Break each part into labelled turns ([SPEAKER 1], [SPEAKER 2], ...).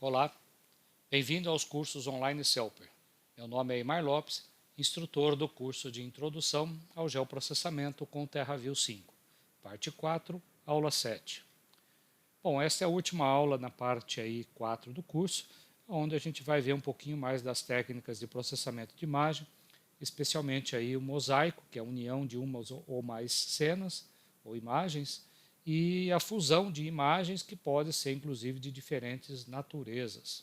[SPEAKER 1] Olá, bem-vindo aos cursos online Celper. Meu nome é Eymar Lopes, instrutor do curso de Introdução ao Geoprocessamento com TerraView 5, parte 4, aula 7. Bom, esta é a última aula na parte aí 4 do curso, onde a gente vai ver um pouquinho mais das técnicas de processamento de imagem, especialmente aí o mosaico, que é a união de uma ou mais cenas ou imagens, e a fusão de imagens que pode ser inclusive de diferentes naturezas.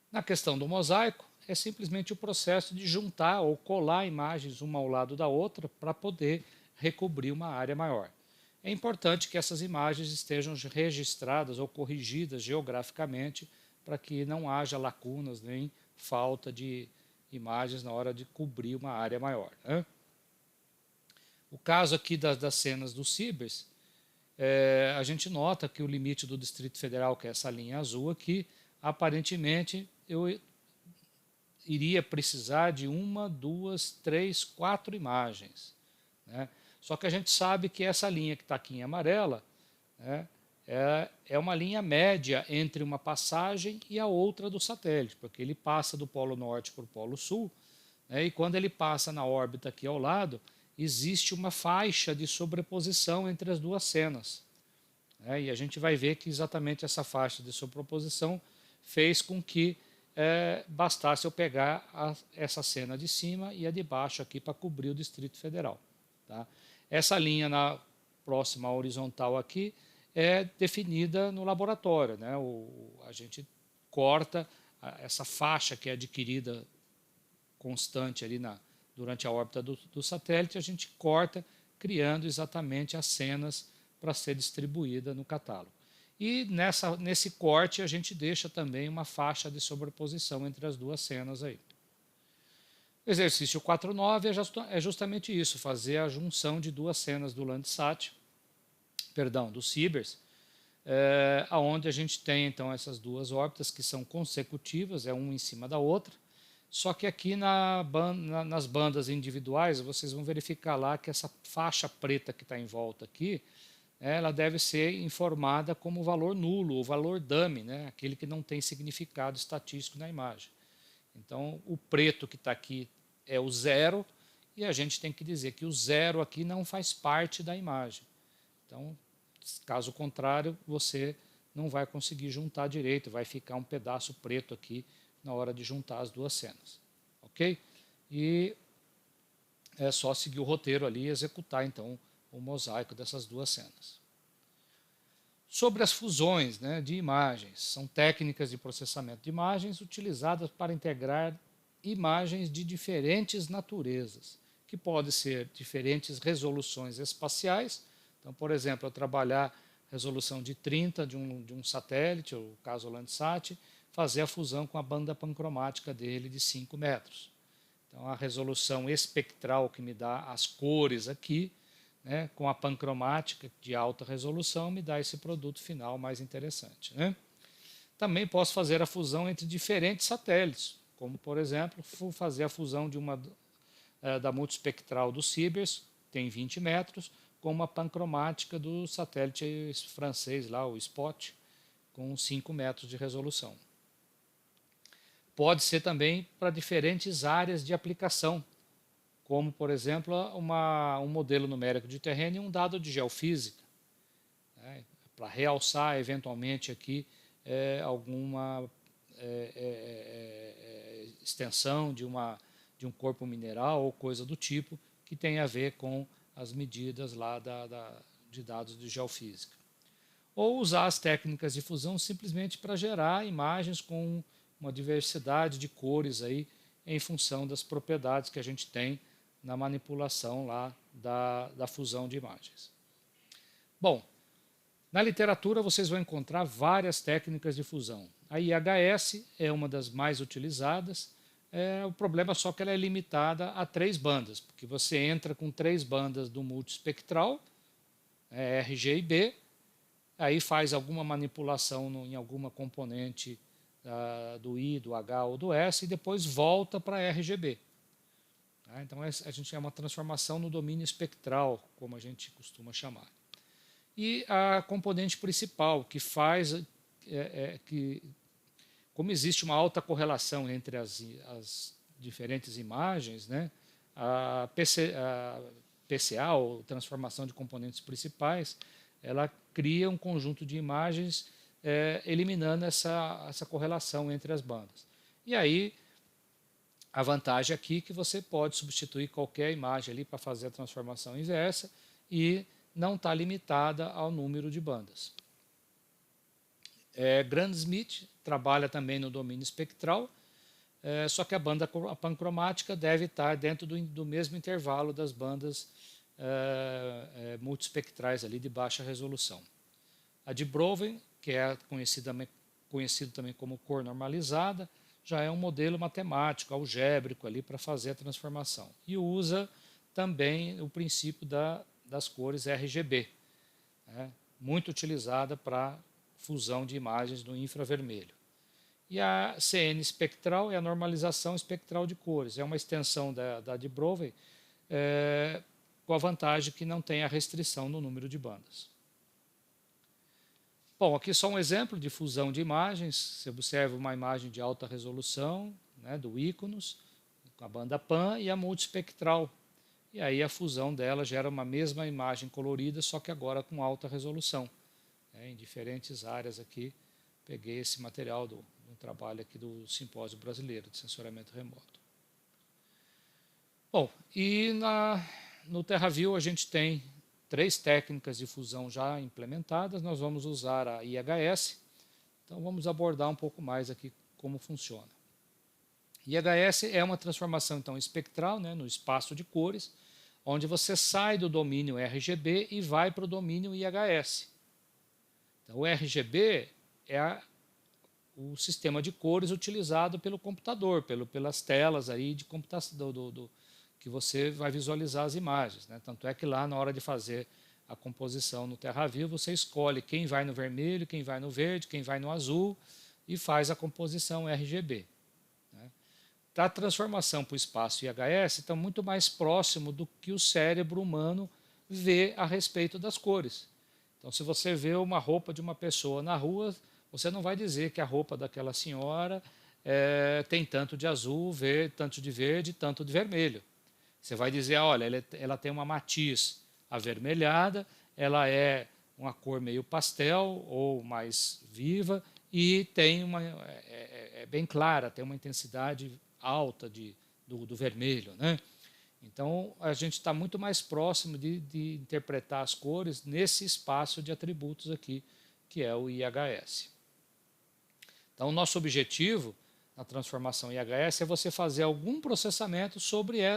[SPEAKER 1] Na questão do mosaico, é simplesmente o processo de juntar ou colar imagens uma ao lado da outra para poder recobrir uma área maior. É importante que essas imagens estejam registradas ou corrigidas geograficamente para que não haja lacunas nem falta de imagens na hora de cobrir uma área maior, né? O caso aqui das cenas do Cibers, a gente nota que o limite do Distrito Federal, que é essa linha azul aqui, aparentemente eu iria precisar de uma, duas, três, quatro imagens, né? Só que a gente sabe que essa linha que está aqui em amarela, né, é uma linha média entre uma passagem e a outra do satélite, porque ele passa do Polo Norte para o Polo Sul, né, e quando ele passa na órbita aqui ao lado, existe uma faixa de sobreposição entre as duas cenas, né, e a gente vai ver que exatamente essa faixa de sobreposição fez com que bastasse eu pegar essa cena de cima e a de baixo aqui para cobrir o Distrito Federal. Tá? Essa linha na próxima horizontal aqui é definida no laboratório, né? A gente corta essa faixa que é adquirida constante ali durante a órbita do satélite, a gente corta criando exatamente as cenas para ser distribuída no catálogo. E nesse corte a gente deixa também uma faixa de sobreposição entre as duas cenas aí. O exercício 4.9 é justamente isso, fazer a junção de duas cenas do Landsat, do Cibers, onde a gente tem então essas duas órbitas que são consecutivas, uma em cima da outra, só que aqui nas bandas individuais vocês vão verificar lá que essa faixa preta que está em volta aqui, ela deve ser informada como valor nulo, ou valor dummy, né? Aquele que não tem significado estatístico na imagem. Então, o preto que está aqui é o zero, e a gente tem que dizer que o zero aqui não faz parte da imagem. Então, caso contrário, você não vai conseguir juntar direito, vai ficar um pedaço preto aqui na hora de juntar as duas cenas. Ok? E é só seguir o roteiro ali e executar, então, o mosaico dessas duas cenas. Sobre as fusões, né, de imagens, são técnicas de processamento de imagens utilizadas para integrar imagens de diferentes naturezas, que podem ser diferentes resoluções espaciais. Então, por exemplo, eu trabalhar resolução de 30 de um satélite, ou caso o Landsat, fazer a fusão com a banda pancromática dele de 5 metros. Então, a resolução espectral que me dá as cores aqui, né, com a pancromática de alta resolução, me dá esse produto final mais interessante, né? Também posso fazer a fusão entre diferentes satélites, como, por exemplo, fazer a fusão da multispectral do Cibers, tem 20 metros, com uma pancromática do satélite francês, lá, o Spot, com 5 metros de resolução. Pode ser também para diferentes áreas de aplicação, como, por exemplo, um modelo numérico de terreno e um dado de geofísica, né, para realçar, eventualmente, aqui alguma extensão de um corpo mineral ou coisa do tipo que tem a ver com as medidas lá de dados de geofísica. Ou usar as técnicas de fusão simplesmente para gerar imagens com uma diversidade de cores aí em função das propriedades que a gente tem na manipulação lá da fusão de imagens. Bom, na literatura vocês vão encontrar várias técnicas de fusão. A IHS é uma das mais utilizadas, o problema é só que ela é limitada a 3 bandas, porque você entra com 3 bandas do multispectral, R, G e B, aí faz alguma manipulação em alguma componente do I, do H ou do S e depois volta para RGB. Então a gente chama uma transformação no domínio espectral, como a gente costuma chamar. E a componente principal, que faz que como existe uma alta correlação entre as diferentes imagens, né, a PCA, ou transformação de componentes principais, ela cria um conjunto de imagens eliminando essa correlação entre as bandas. E aí, a vantagem aqui é que você pode substituir qualquer imagem ali para fazer a transformação inversa e não está limitada ao número de bandas. Grant-Smith trabalha também no domínio espectral, só que a banda pancromática deve estar dentro do mesmo intervalo das bandas multiespectrais ali de baixa resolução. A de Brovin, que é conhecido também como cor normalizada, já é um modelo matemático, algébrico ali para fazer a transformação. E usa também o princípio das cores RGB, muito utilizada para fusão de imagens no infravermelho. E a CN espectral é a normalização espectral de cores, é uma extensão da de Brovin, com a vantagem que não tem a restrição no número de bandas. Bom, aqui só um exemplo de fusão de imagens. Você observa uma imagem de alta resolução, né, do Iconos, com a banda PAN e a multiespectral. E aí a fusão dela gera uma mesma imagem colorida, só que agora com alta resolução. Em diferentes áreas aqui, peguei esse material do trabalho aqui do Simpósio Brasileiro de Sensoramento Remoto. Bom, e no TerraView a gente tem 3 técnicas de fusão já implementadas. Nós vamos usar a IHS. Então vamos abordar um pouco mais aqui como funciona. IHS é uma transformação então espectral, né, no espaço de cores, onde você sai do domínio RGB e vai para o domínio IHS. Então, o RGB é o sistema de cores utilizado pelo computador, pelas telas aí de computação que você vai visualizar as imagens, né? Tanto é que lá na hora de fazer a composição no TerraView, você escolhe quem vai no vermelho, quem vai no verde, quem vai no azul e faz a composição RGB. Né? A transformação para o espaço IHS está muito mais próximo do que o cérebro humano vê a respeito das cores. Então, se você vê uma roupa de uma pessoa na rua, você não vai dizer que a roupa daquela senhora tem tanto de azul, tanto de verde, tanto de vermelho. Você vai dizer, olha, ela tem uma matiz avermelhada, ela é uma cor meio pastel ou mais viva e tem é bem clara, tem uma intensidade alta do vermelho, né? Então, a gente está muito mais próximo de interpretar as cores nesse espaço de atributos aqui, que é o IHS. Então, o nosso objetivo na transformação IHS é você fazer algum processamento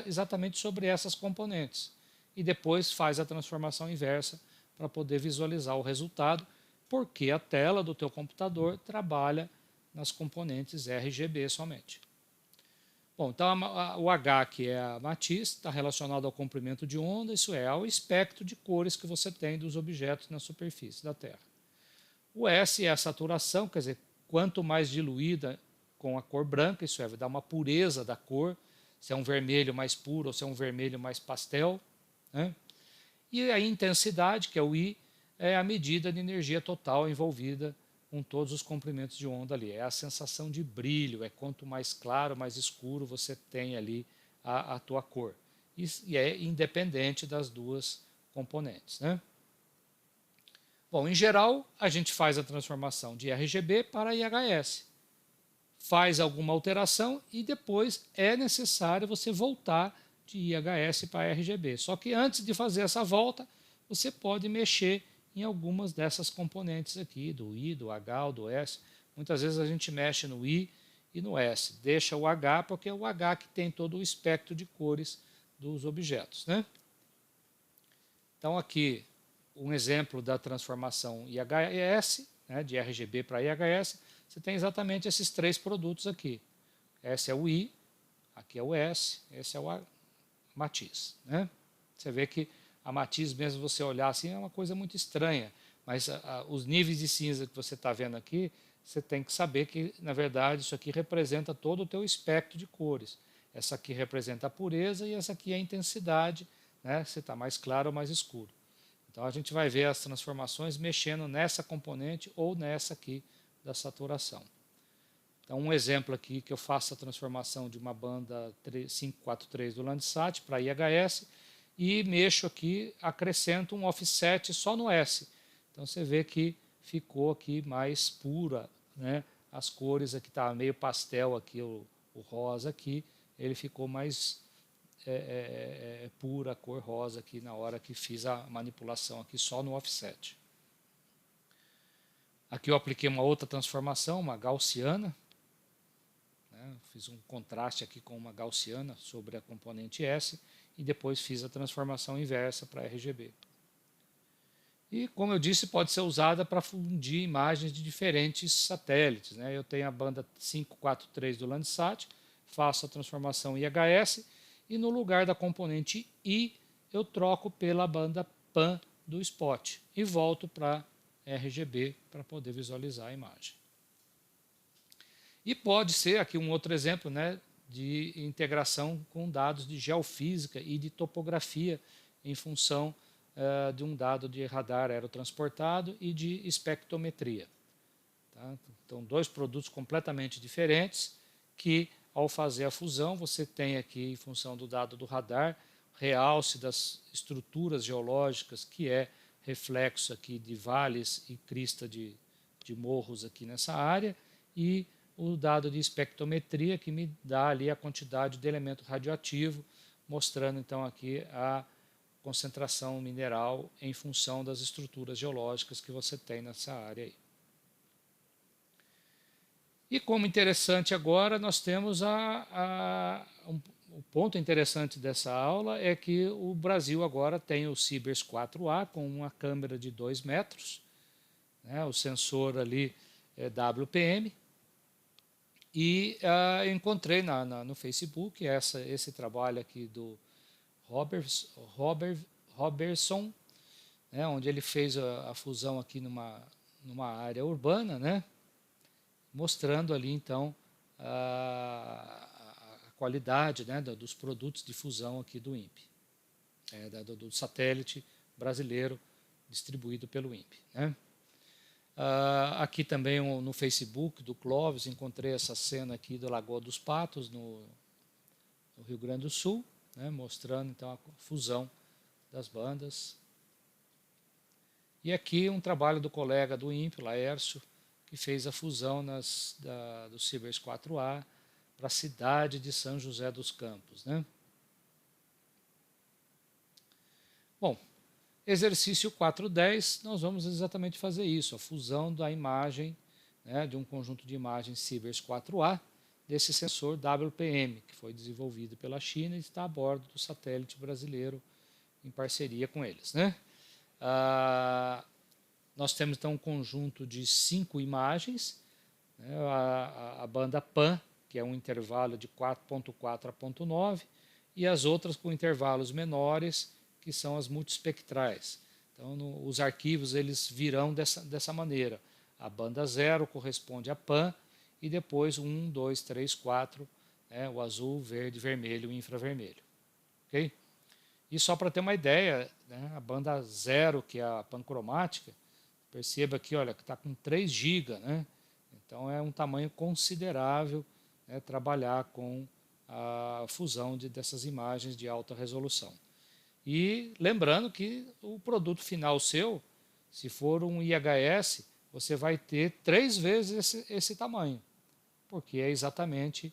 [SPEAKER 1] exatamente sobre essas componentes. E depois faz a transformação inversa para poder visualizar o resultado, porque a tela do teu computador trabalha nas componentes RGB somente. Bom, então o H, que é a matiz, está relacionado ao comprimento de onda, isso é, ao espectro de cores que você tem dos objetos na superfície da Terra. O S é a saturação, quer dizer, quanto mais diluída com a cor branca, isso é, vai dar uma pureza da cor, se é um vermelho mais puro ou se é um vermelho mais pastel. Né? E a intensidade, que é o I, é a medida de energia total envolvida com todos os comprimentos de onda ali. É a sensação de brilho, é quanto mais claro, mais escuro você tem ali a tua cor. E é independente das duas componentes. Né? Bom, em geral, a gente faz a transformação de RGB para IHS. Faz alguma alteração e depois é necessário você voltar de IHS para RGB. Só que antes de fazer essa volta, você pode mexer em algumas dessas componentes aqui, do I, do H ou do S. Muitas vezes a gente mexe no I e no S. Deixa o H, porque é o H que tem todo o espectro de cores dos objetos. Né? Então, aqui, um exemplo da transformação IHS, né, de RGB para IHS, você tem exatamente esses 3 produtos aqui. Esse é o I, aqui é o S, esse é o matiz. Né? Você vê que a matiz, mesmo você olhar assim, é uma coisa muito estranha, mas os níveis de cinza que você está vendo aqui, você tem que saber que, na verdade, isso aqui representa todo o teu espectro de cores. Essa aqui representa a pureza e essa aqui é a intensidade, né, se está mais claro ou mais escuro. Então, a gente vai ver as transformações mexendo nessa componente ou nessa aqui da saturação. Então, um exemplo aqui que eu faço a transformação de uma banda 543 do Landsat para IHS e mexo aqui, acrescento um offset só no S. Então, você vê que ficou aqui mais pura, né? As cores aqui tá meio pastel aqui, o rosa aqui, ele ficou mais pura a cor rosa aqui na hora que fiz a manipulação aqui só no offset. Aqui eu apliquei uma outra transformação, uma gaussiana, né? Fiz um contraste aqui com uma gaussiana sobre a componente S e depois fiz a transformação inversa para RGB. E, como eu disse, pode ser usada para fundir imagens de diferentes satélites, né? Eu tenho a banda 543 do Landsat, faço a transformação IHS e no lugar da componente I eu troco pela banda PAN do spot e volto para RGB para poder visualizar a imagem. E pode ser aqui um outro exemplo, né, de integração com dados de geofísica e de topografia em função de um dado de radar aerotransportado e de espectrometria. Tá? Então, dois produtos completamente diferentes que, ao fazer a fusão, você tem aqui, em função do dado do radar, realce das estruturas geológicas, que é reflexo aqui de vales e crista de morros aqui nessa área, e o dado de espectrometria, que me dá ali a quantidade de elemento radioativo, mostrando então aqui a concentração mineral em função das estruturas geológicas que você tem nessa área aí. E como interessante agora, nós temos o ponto interessante dessa aula é que o Brasil agora tem o Sibers 4A com uma câmera de 2 metros, né, o sensor ali é WPM, e encontrei no Facebook esse trabalho aqui do Robertson, né, onde ele fez a fusão aqui numa área urbana, né, mostrando ali então a qualidade, né, dos produtos de fusão aqui do INPE, do satélite brasileiro distribuído pelo INPE. Né. Aqui também no Facebook do Clóvis encontrei essa cena aqui da Lagoa dos Patos, no Rio Grande do Sul, né, mostrando então a fusão das bandas. E aqui um trabalho do colega do INPE, Laércio, que fez a fusão do Sibers 4A para a cidade de São José dos Campos. Né? Bom, exercício 4.10, nós vamos exatamente fazer isso, a fusão da imagem, né, de um conjunto de imagens Sibers 4A, desse sensor WPM, que foi desenvolvido pela China e está a bordo do satélite brasileiro em parceria com eles. Né? Nós temos então um conjunto de 5 imagens, né, a banda PAN, que é um intervalo de 4.4 a 0.9, e as outras com intervalos menores, que são as multispectrais. Então, os arquivos eles virão dessa maneira. A banda 0 corresponde a PAN, e depois 1, 2, 3, 4, o azul, verde, vermelho e infravermelho. Okay? E só para ter uma ideia, né, a banda 0, que é a pancromática, perceba aqui, olha, que está com 3 GB, né? Então é um tamanho considerável, né, trabalhar com a fusão dessas imagens de alta resolução. E lembrando que o produto final seu, se for um IHS, você vai ter 3 vezes esse tamanho, porque é exatamente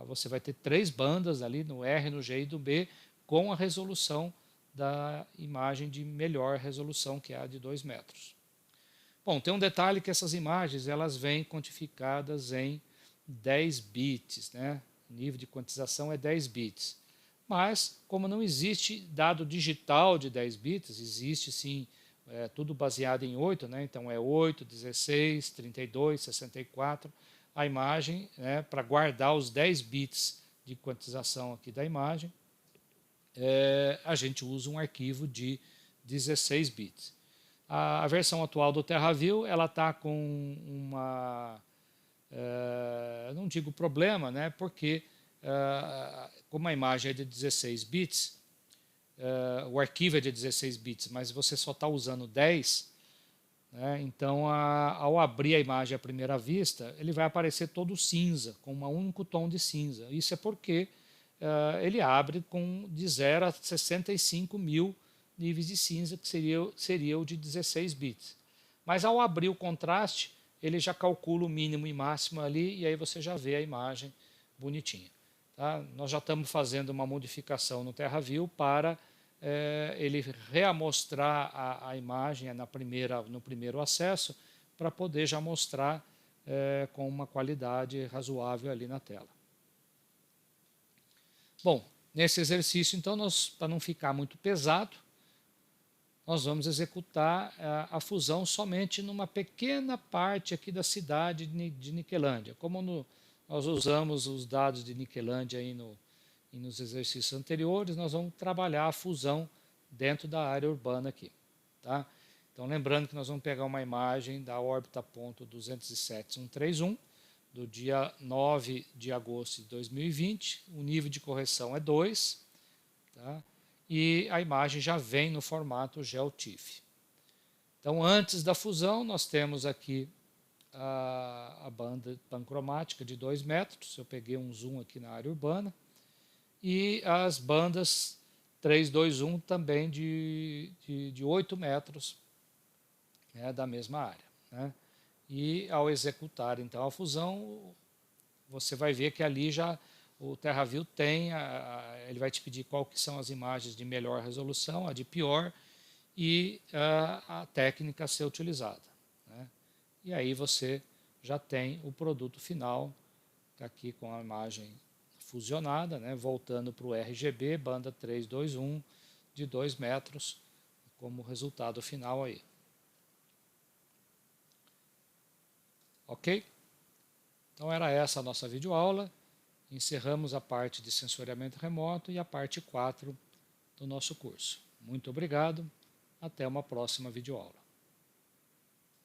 [SPEAKER 1] você vai ter 3 bandas ali no R, no G e no B com a resolução da imagem de melhor resolução, que é a de 2 metros. Bom, tem um detalhe que essas imagens elas vêm quantificadas em 10 bits, né? O nível de quantização é 10 bits. Mas, como não existe dado digital de 10 bits, existe sim tudo baseado em 8, né? Então é 8, 16, 32, 64, a imagem, né, para guardar os 10 bits de quantização aqui da imagem, a gente usa um arquivo de 16 bits. A versão atual do TerraView ela está com não digo problema, né, porque como a imagem é de 16 bits, o arquivo é de 16 bits, mas você só está usando 10, né? Então, ao abrir a imagem à primeira vista, ele vai aparecer todo cinza, com um único tom de cinza. Isso é porque ele abre de 0 a 65 mil níveis de cinza, que seria o de 16 bits. Mas ao abrir o contraste, ele já calcula o mínimo e máximo ali, e aí você já vê a imagem bonitinha. Tá? Nós já estamos fazendo uma modificação no TerraView para ele reamostrar a imagem no primeiro acesso, para poder já mostrar com uma qualidade razoável ali na tela. Bom, nesse exercício, então, para não ficar muito pesado, nós vamos executar a fusão somente numa pequena parte aqui da cidade de Niquelândia. Como nós usamos os dados de Niquelândia aí nos exercícios anteriores, nós vamos trabalhar a fusão dentro da área urbana aqui. Tá? Então, lembrando que nós vamos pegar uma imagem da órbita ponto 207.131, do dia 9 de agosto de 2020, o nível de correção é 2, tá? E a imagem já vem no formato GeoTIFF. Então, antes da fusão, nós temos aqui a banda pancromática de 2 metros, eu peguei um zoom aqui na área urbana, e as bandas 3, 2, 1 também de 8 metros, né, da mesma área. Né? E ao executar então a fusão, você vai ver que ali já o TerraView tem, ele vai te pedir qual que são as imagens de melhor resolução, a de pior, e a técnica a ser utilizada. Né? E aí você já tem o produto final, tá aqui com a imagem fusionada, né? Voltando para o RGB, banda 321 de 2 metros, como resultado final aí. Ok? Então era essa a nossa videoaula. Encerramos a parte de sensoriamento remoto e a parte 4 do nosso curso. Muito obrigado, até uma próxima videoaula.